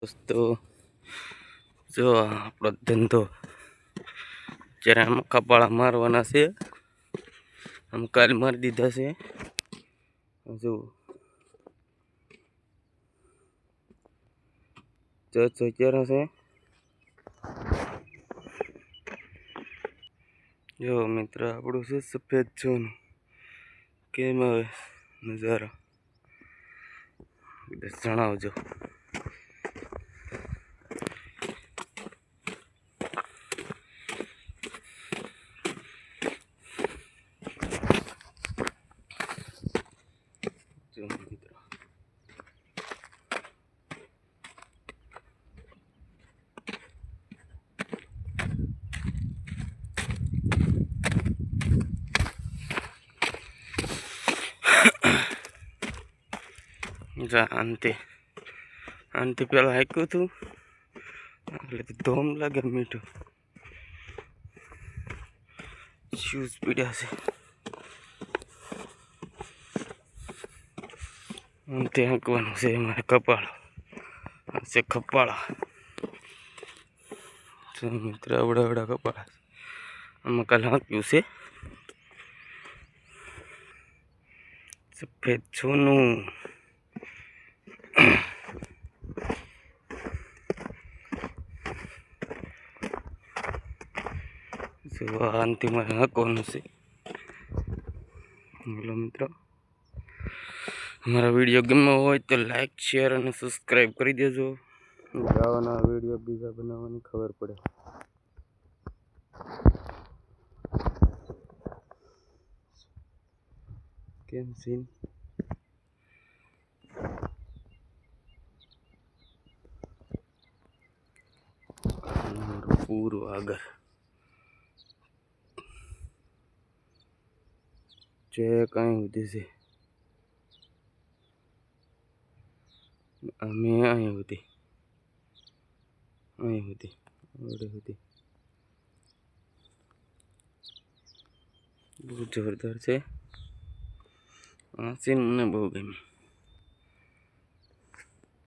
દોસ્તો જો આપણો ધંધો જ્યારે આમ કપાળા મારવાના છે. આમ કાલ મારી દીધા છે. જો ક્યારે છે જો મિત્ર આપણું છે સફેદ સોનું. કેમ આવે નજારો જણાવજો. જા આનથી પેલા હાક્યું હતું એટલે ધોમ લાગે મીઠું. શૂઝ પીડ્યા છે આનથી હાંકવાનું છે. મારે કપાળ છે ખપાળા મિત્ર અવડા કપાળા આમાં કાલે હાંક્યું છે સફેદ સોનું. આનથી મારે હાંકવાનું છે. બોલો મિત્રો, અમારા વિડીયો ગમ્યો હોય તો લાઈક શેર અને સબસ્ક્રાઈબ કરી દેજો. આવાના વિડીયો બીજા બનાવવાની ખબર પડે. કેમ સીન પૂરું આગળ જે કઈ સુધી છે અમે અહીં સુધી બહુ જોરદાર છે. આ સીન મને બહુ ગમ્યું.